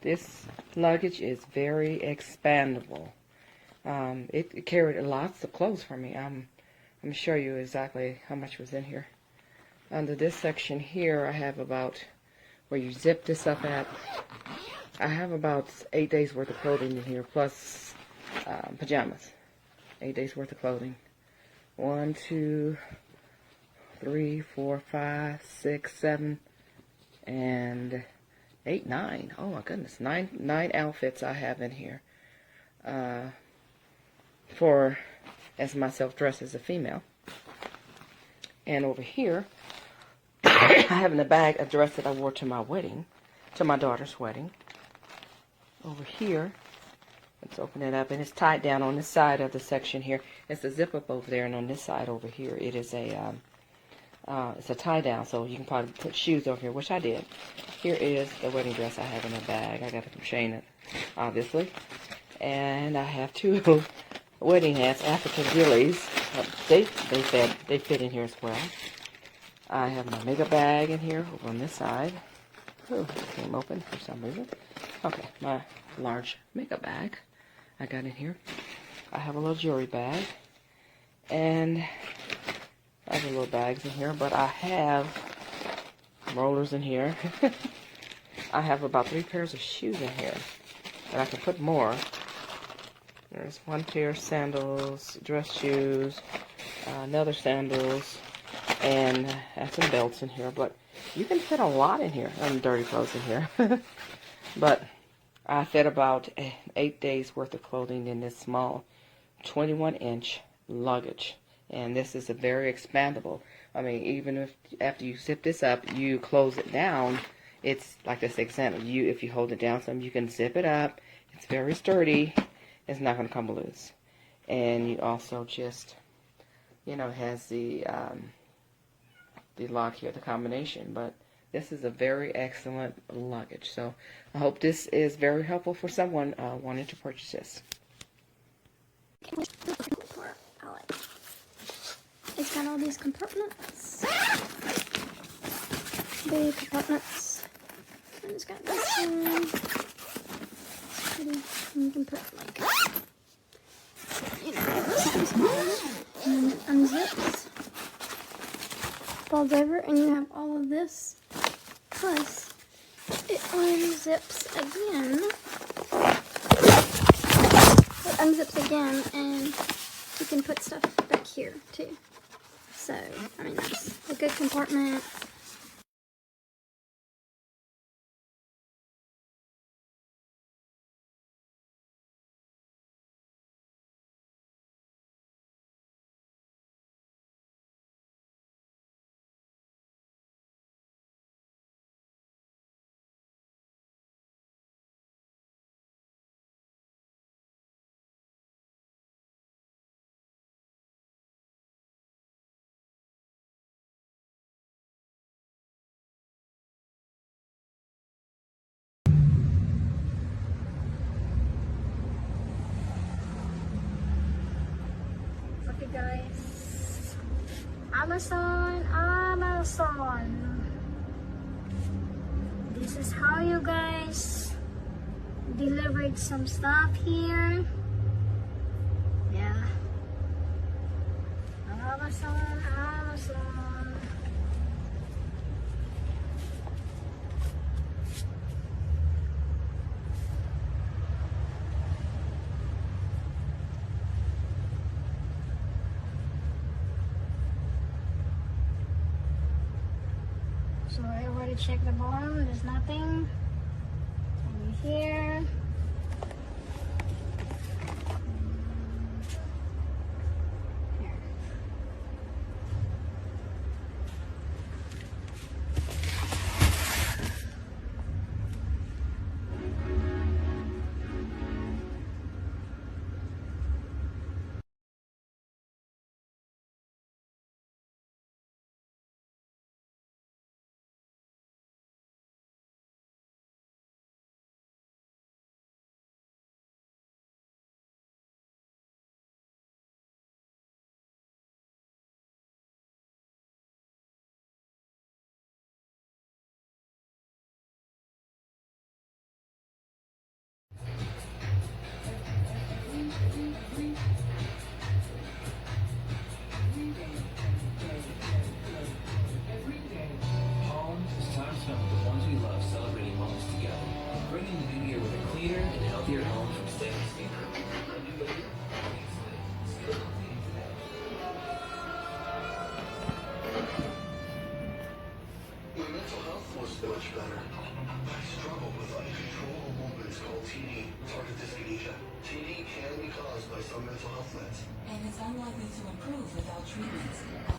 This luggage is very expandable. It carried lots of clothes for me. I'm going to show you exactly how much was in here. Under this section here, I have about, where you zip this up at, I have about 8 days worth of clothing in here, plus pajamas. 8 days worth of clothing. 1, 2, 3, 4, 5, 6, 7, and 8, 9. Oh my goodness, nine outfits I have in here. For as myself dressed as a female. And over here, I have in the bag a dress that I wore to my wedding, to my daughter's wedding. Over here, let's open it up, and it's tied down on this side of the section here. It's a zip up over there, and on this side over here, it is a it's a tie down, so you can probably put shoes over here, which I did. Here is the wedding dress I have in the bag. I got it from Shayna, obviously, and I have 2 wedding hats, African gillies. They fit in here as well. I have my makeup bag in here over on this side. Oh, it came open for some reason. Okay, my large makeup bag I got in here. I have a little jewelry bag, and other little bags in here, but I have rollers in here. I have about 3 pairs of shoes in here, and I can put more. There's 1 pair of sandals, dress shoes, another sandals, and I have some belts in here, but you can fit a lot in here. Dirty clothes in here. But I fit about 8 days worth of clothing in this small 21-inch luggage. And this is a very expandable. I mean, even if after you zip this up, you close it down, it's like this example. If you hold it down some, you can zip it up. It's very sturdy. It's not going to come loose. And you also just, you know, has the lock here, the combination. But this is a very excellent luggage. So I hope this is very helpful for someone wanting to purchase this. It's got all these compartments. Big compartments. And it's got this one. You can put like, you know, something small. And it unzips. Folds over, and you have all of this. Plus, it unzips again. It unzips again, and you can put stuff back here too. So, I mean, that's a good compartment. Okay guys, Amazon. This is how you guys delivered some stuff here. Yeah. Amazon. So I already checked the bottom. There's nothing. And here. placed on mental health meds. And it's unlikely to improve without treatment.